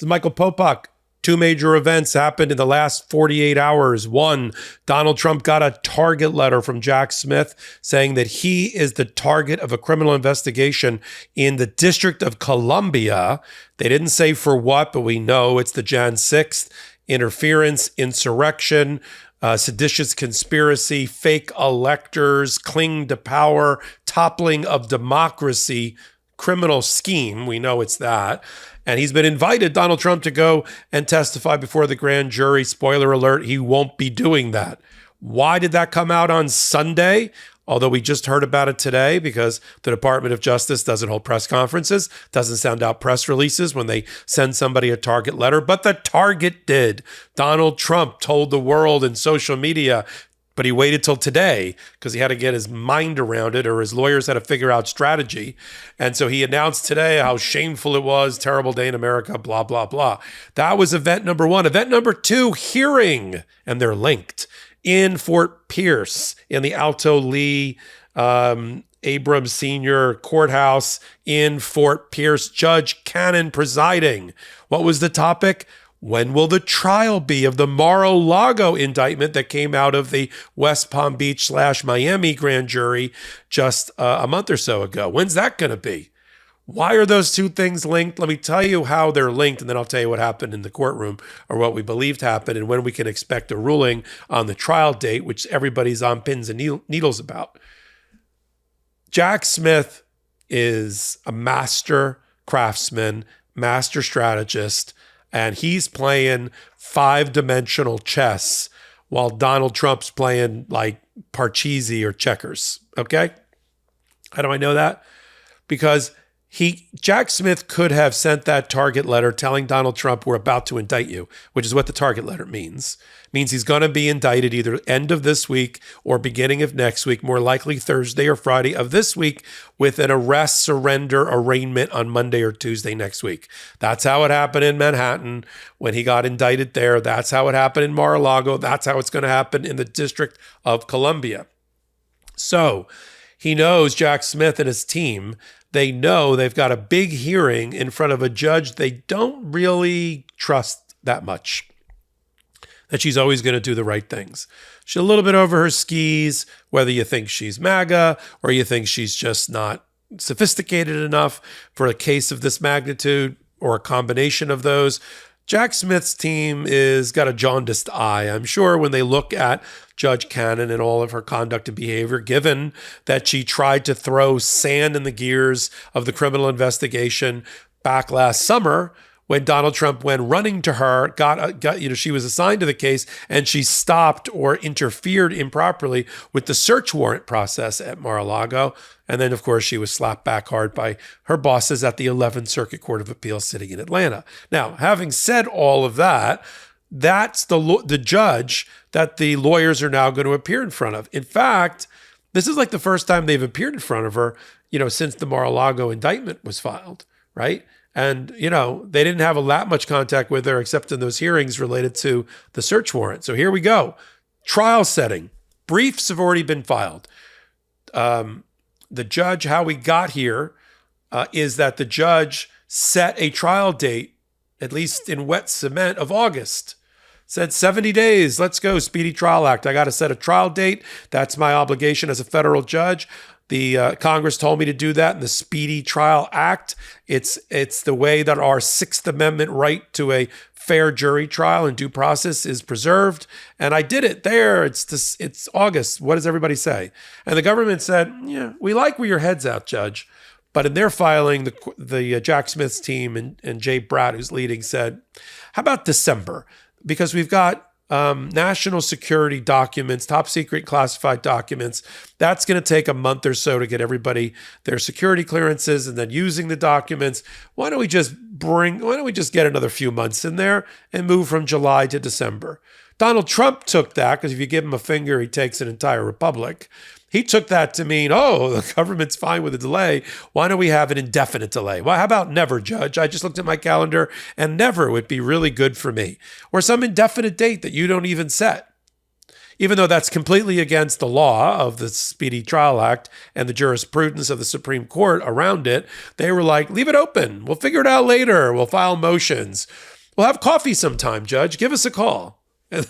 This is Michael Popok. Two major events happened in the last 48 hours. One, Donald Trump got a target letter from Jack Smith saying that he is the target of a criminal investigation in the District of Columbia. They didn't say for what, but we know it's the Jan 6th interference, insurrection, seditious conspiracy, fake electors, cling to power, toppling of democracy, criminal scheme. We know it's that. And he's been invited, Donald Trump, to go and testify before the grand jury. Spoiler alert, he won't be doing that. Why did that come out on Sunday? Although we just heard about it today because the Department of Justice doesn't hold press conferences, doesn't send out press releases when they send somebody a target letter. But the target did. Donald Trump told the world in social media, but he waited till today because he had to get his mind around it, or his lawyers had to figure out strategy. And so he announced today how shameful it was, terrible day in America, blah, blah, blah. That was event number one. Event number two, hearing, and they're linked, in Fort Pierce in the Alto Lee Abrams Sr. Courthouse in Fort Pierce. Judge Cannon presiding. What was the topic? When will the trial be of the Mar-a-Lago indictment that came out of the West Palm Beach / Miami grand jury just a month or so ago? When's that going to be? Why are those two things linked? Let me tell you how they're linked, and then I'll tell you what happened in the courtroom, or what we believed happened, and when we can expect a ruling on the trial date, which everybody's on pins and needles about. Jack Smith is a master craftsman, master strategist, and he's playing five-dimensional chess while Donald Trump's playing like Parcheesi or checkers, okay? How do I know that? Because Jack Smith could have sent that target letter telling Donald Trump, we're about to indict you, which is what the target letter means. It means he's going to be indicted either end of this week or beginning of next week, more likely Thursday or Friday of this week, with an arrest, surrender, arraignment on Monday or Tuesday next week. That's how it happened in Manhattan when he got indicted there. That's how it happened in Mar-a-Lago. That's how it's going to happen in the District of Columbia. So he knows, Jack Smith and his team, they know they've got a big hearing in front of a judge they don't really trust that much, that she's always going to do the right things. She's a little bit over her skis, whether you think she's MAGA or you think she's just not sophisticated enough for a case of this magnitude, or a combination of those. Jack Smith's team is got a jaundiced eye, I'm sure, when they look at Judge Cannon and all of her conduct and behavior, given that she tried to throw sand in the gears of the criminal investigation back last summer when Donald Trump went running to her, she was assigned to the case, and she stopped or interfered improperly with the search warrant process at Mar-a-Lago. And then, of course, she was slapped back hard by her bosses at the 11th Circuit Court of Appeals sitting in Atlanta. Now, having said all of that, that's the judge that the lawyers are now going to appear in front of. In fact, this is like the first time they've appeared in front of her, since the Mar-a-Lago indictment was filed, right? And, they didn't have that much contact with her except in those hearings related to the search warrant. So here we go. Trial setting. Briefs have already been filed. The judge, how we got here is that the judge set a trial date, at least in wet cement, of August. Said 70 days, let's go, Speedy Trial Act. I got to set a trial date. That's my obligation as a federal judge. The Congress told me to do that in the Speedy Trial Act. It's the way that our Sixth Amendment right to a fair jury trial and due process is preserved. And I did it there. It's August. What does everybody say? And the government said, yeah, we like where your head's at, Judge. But in their filing, the Jack Smith's team and Jay Bratt, who's leading, said, how about December? Because we've got national security documents, top secret classified documents. That's going to take a month or so to get everybody their security clearances, and then using the documents. Why don't we just get another few months in there and move from July to December? Donald Trump took that, because if you give him a finger, he takes an entire republic. He took that to mean, the government's fine with a delay. Why don't we have an indefinite delay? Well, how about never, Judge? I just looked at my calendar, and never would be really good for me. Or some indefinite date that you don't even set. even though that's completely against the law of the Speedy Trial Act and the jurisprudence of the Supreme Court around it. They were like, leave it open. We'll figure it out later. We'll file motions. We'll have coffee sometime, Judge. Give us a call. And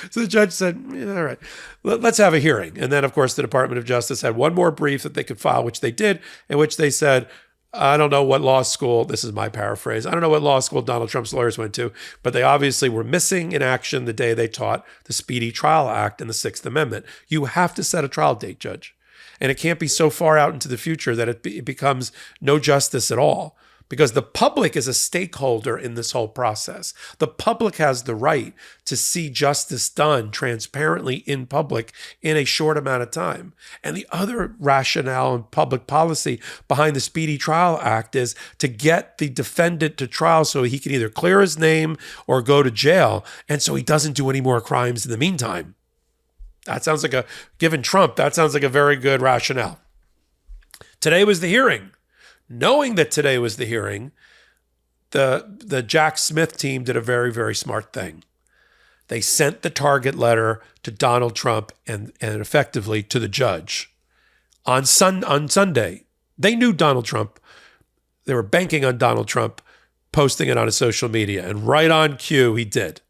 so the judge said, yeah, all right, let's have a hearing. And then, of course, the Department of Justice had one more brief that they could file, which they did, in which they said, I don't know what law school, this is my paraphrase, I don't know what law school Donald Trump's lawyers went to, but they obviously were missing in action the day they taught the Speedy Trial Act and the Sixth Amendment. You have to set a trial date, Judge. And it can't be so far out into the future that it becomes no justice at all. Because the public is a stakeholder in this whole process. The public has the right to see justice done transparently in public in a short amount of time. And the other rationale and public policy behind the Speedy Trial Act is to get the defendant to trial so he can either clear his name or go to jail, and so he doesn't do any more crimes in the meantime. That sounds like given Trump, that sounds like a very good rationale. Today was the hearing. Knowing that today was the hearing, the Jack Smith team did a very, very smart thing. They sent the target letter to Donald Trump and effectively to the judge on Sunday. They knew Donald Trump. They were banking on Donald Trump posting it on his social media, and right on cue, he did.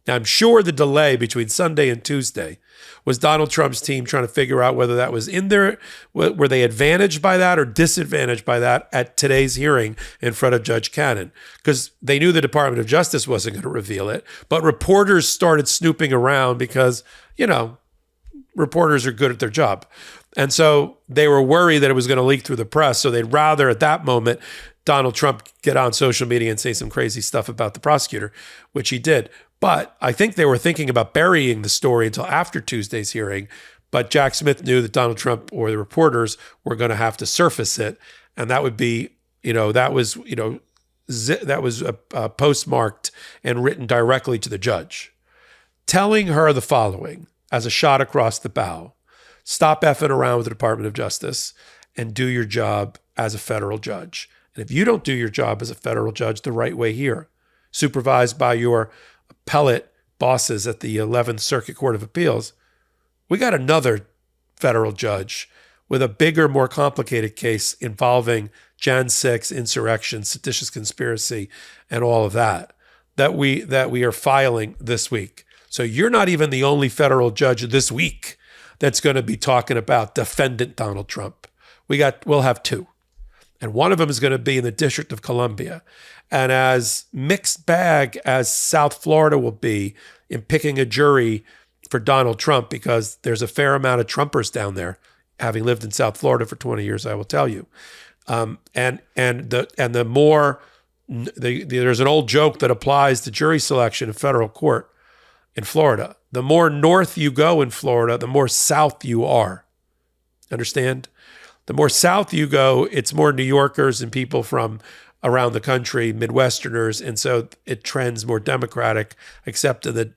Now, I'm sure the delay between Sunday and Tuesday was Donald Trump's team trying to figure out whether that was in there, were they advantaged by that or disadvantaged by that at today's hearing in front of Judge Cannon? Because they knew the Department of Justice wasn't going to reveal it, but reporters started snooping around because, reporters are good at their job. And so they were worried that it was going to leak through the press, so they'd rather at that moment Donald Trump get on social media and say some crazy stuff about the prosecutor, which he did. But I think they were thinking about burying the story until after Tuesday's hearing. But Jack Smith knew that Donald Trump or the reporters were going to have to surface it. And that would be, that was postmarked and written directly to the judge, telling her the following as a shot across the bow: stop effing around with the Department of Justice and do your job as a federal judge. And if you don't do your job as a federal judge the right way here, supervised by your appellate bosses at the 11th Circuit Court of Appeals, we got another federal judge with a bigger, more complicated case involving Jan 6, insurrection, seditious conspiracy, and all of that we are filing this week. So you're not even the only federal judge this week that's going to be talking about defendant Donald Trump. We'll have two. And one of them is going to be in the District of Columbia. And as mixed bag as South Florida will be in picking a jury for Donald Trump, because there's a fair amount of Trumpers down there, having lived in South Florida for 20 years, I will tell you. There's an old joke that applies to jury selection in federal court in Florida. The more north you go in Florida, the more south you are. Understand? The more south you go, it's more New Yorkers and people from around the country, Midwesterners, and so it trends more Democratic, except in the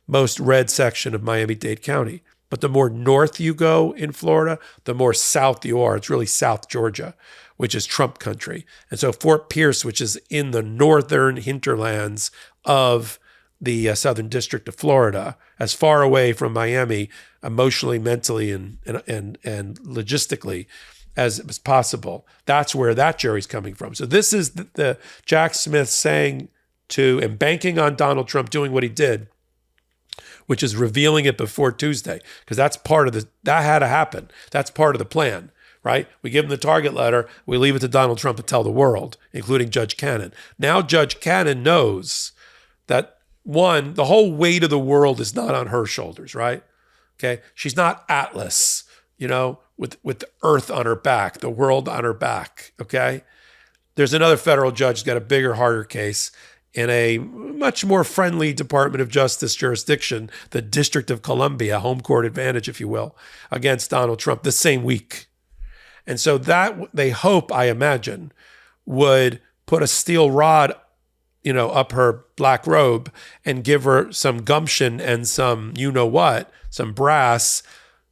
most red section of Miami-Dade County. But the more north you go in Florida, the more south you are. It's really South Georgia, which is Trump country. And so Fort Pierce, which is in the northern hinterlands of the Southern District of Florida, as far away from Miami emotionally, mentally, and logistically as possible. That's where that jury's coming from. So this is the Jack Smith saying to and banking on Donald Trump doing what he did, which is revealing it before Tuesday, because that's part of that had to happen. That's part of the plan, right? We give him the target letter, we leave it to Donald Trump to tell the world, including Judge Cannon. Now Judge Cannon knows that, one, the whole weight of the world is not on her shoulders, right? Okay, she's not Atlas, with the earth on her back, the world on her back, okay? There's another federal judge who's got a bigger, harder case in a much more friendly Department of Justice jurisdiction, the District of Columbia, home court advantage, if you will, against Donald Trump the same week. And so that, they hope, I imagine, would put a steel rod, up her black robe and give her some gumption and some, some brass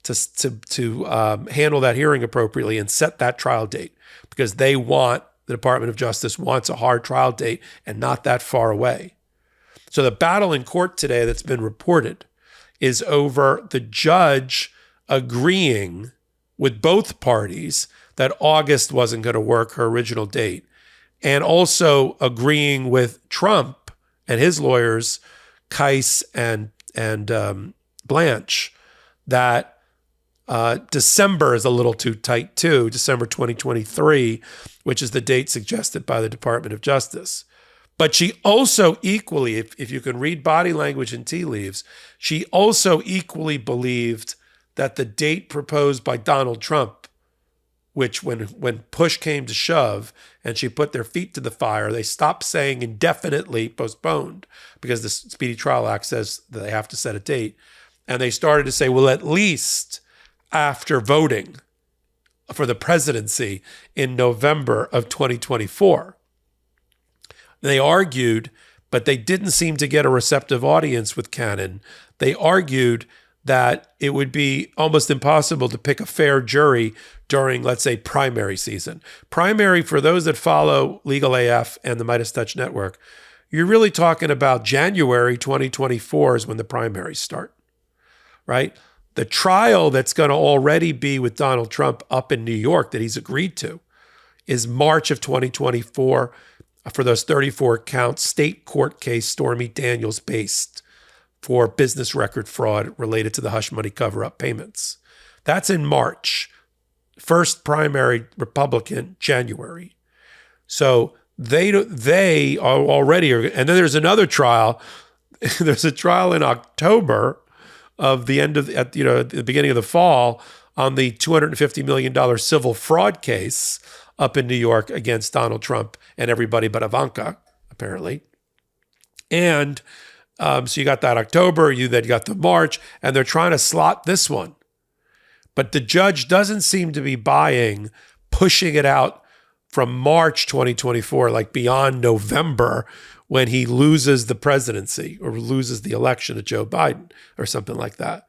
to handle that hearing appropriately and set that trial date, because the Department of Justice wants a hard trial date and not that far away. So the battle in court today that's been reported is over the judge agreeing with both parties that August wasn't going to work, her original date, and also agreeing with Trump and his lawyers, Keiss and Blanche, that December is a little too tight too, December 2023, which is the date suggested by the Department of Justice. But she also equally, if you can read body language and tea leaves, she also equally believed that the date proposed by Donald Trump, which when push came to shove and she put their feet to the fire, they stopped saying indefinitely postponed, because the Speedy Trial Act says that they have to set a date. And they started to say, well, at least after voting for the presidency in November of 2024. They argued, but they didn't seem to get a receptive audience with Cannon. They argued that it would be almost impossible to pick a fair jury during, let's say, primary season. Primary, for those that follow Legal AF and the MeidasTouch network, you're really talking about January 2024 is when the primaries start, right? The trial that's going to already be with Donald Trump up in New York that he's agreed to is March of 2024 for those 34 count state court case Stormy Daniels based for business record fraud related to the hush money cover-up payments. That's in March. First primary Republican, January. So they are already, and then there's another trial. There's a trial in October of the end of, at the beginning of the fall on the $250 million civil fraud case up in New York against Donald Trump and everybody but Ivanka, apparently. And so you got that October, you then got the March, and they're trying to slot this one. But the judge doesn't seem to be buying, pushing it out from March 2024, like beyond November, when he loses the presidency or loses the election to Joe Biden or something like that.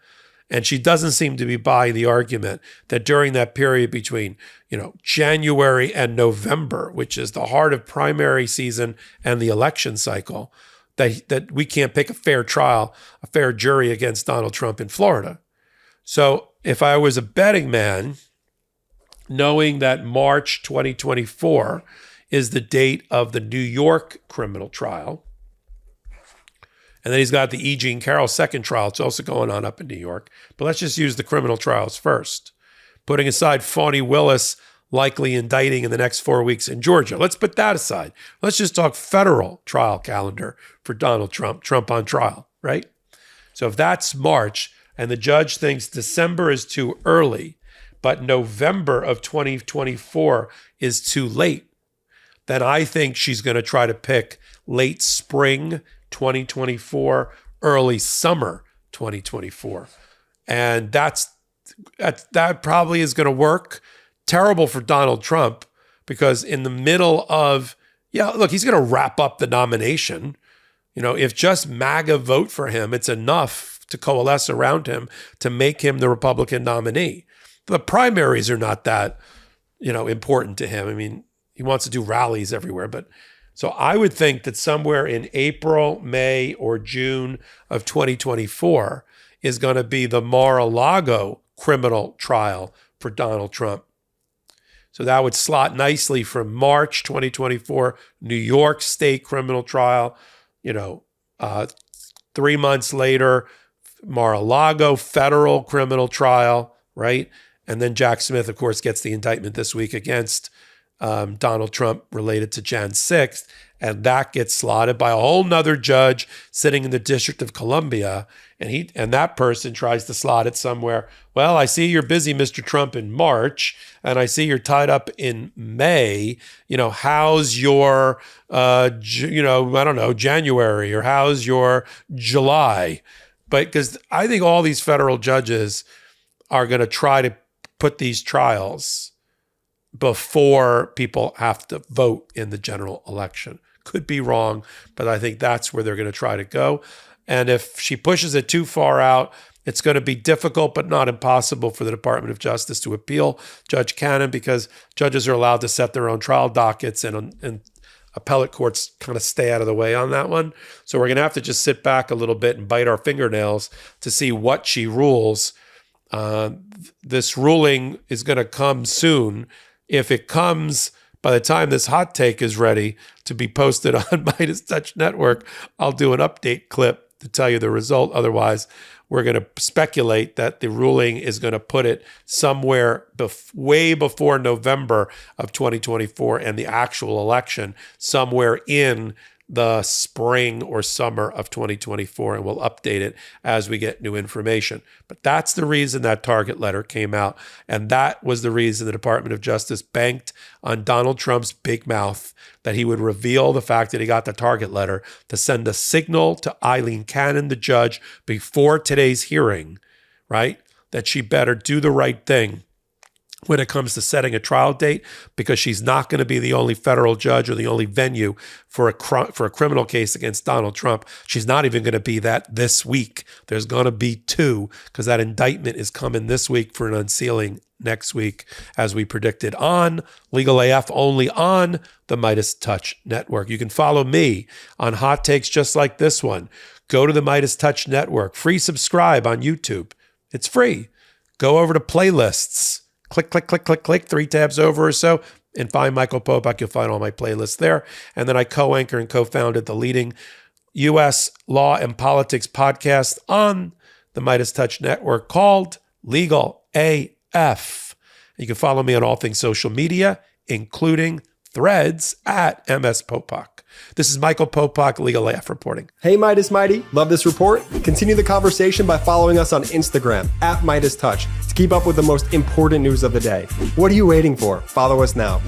And she doesn't seem to be buying the argument that during that period between, January and November, which is the heart of primary season and the election cycle, that we can't pick a fair trial, a fair jury against Donald Trump in Florida. So if I was a betting man, knowing that March 2024 is the date of the New York criminal trial, and then he's got the E. Jean Carroll second trial. It's also going on up in New York. But let's just use the criminal trials first. Putting aside Fani Willis likely indicting in the next 4 weeks in Georgia. Let's put that aside. Let's just talk federal trial calendar for Donald Trump, Trump on trial, right? So if that's March and the judge thinks December is too early, but November of 2024 is too late, then I think she's going to try to pick late spring 2024, early summer 2024. And that probably is going to work. Terrible for Donald Trump, because in the middle of, he's going to wrap up the nomination. If just MAGA vote for him, it's enough to coalesce around him to make him the Republican nominee. The primaries are not that, important to him. I mean, he wants to do rallies everywhere, but so I would think that somewhere in April, May, or June of 2024 is going to be the Mar-a-Lago criminal trial for Donald Trump. So that would slot nicely from March 2024, New York State criminal trial, 3 months later, Mar-a-Lago federal criminal trial, right? And then Jack Smith, of course, gets the indictment this week against Donald Trump related to Jan 6th, and that gets slotted by a whole nother judge sitting in the District of Columbia, and that person tries to slot it somewhere. Well, I see you're busy, Mr. Trump, in March, and I see you're tied up in May. How's your, January, or how's your July? But because I think all these federal judges are going to try to put these trials before people have to vote in the general election. Could be wrong, but I think that's where they're going to try to go. And if she pushes it too far out, it's going to be difficult, but not impossible for the Department of Justice to appeal Judge Cannon, because judges are allowed to set their own trial dockets. And appellate courts kind of stay out of the way on that one. So we're going to have to just sit back a little bit and bite our fingernails to see what she rules. This ruling is going to come soon. If it comes by the time this hot take is ready to be posted on MeidasTouch Network, I'll do an update clip to tell you the result. Otherwise, we're going to speculate that the ruling is going to put it somewhere way before November of 2024 and the actual election somewhere in the spring or summer of 2024, and we'll update it as we get new information. But that's the reason that target letter came out, and that was the reason the Department of Justice banked on Donald Trump's big mouth that he would reveal the fact that he got the target letter to send a signal to Eileen Cannon, the judge, before today's hearing, right, that she better do the right thing when it comes to setting a trial date, because she's not going to be the only federal judge or the only venue for a criminal case against Donald Trump. She's not even going to be that this week. There's going to be two, because that indictment is coming this week for an unsealing next week, as we predicted, on Legal AF, only on the MeidasTouch Network. You can follow me on hot takes just like this one. Go to the MeidasTouch Network. Free subscribe on YouTube. It's free. Go over to playlists. Click, 3 tabs over or so, and find Michael Popok. You'll find all my playlists there. And then I co-anchor and co-founded the leading U.S. law and politics podcast on the MeidasTouch Network called Legal AF. You can follow me on all things social media, including Threads at MS Popok. This is Michael Popok, Legal AF reporting. Hey, Meidas Mighty. Love this report? Continue the conversation by following us on Instagram at MeidasTouch to keep up with the most important news of the day. What are you waiting for? Follow us now.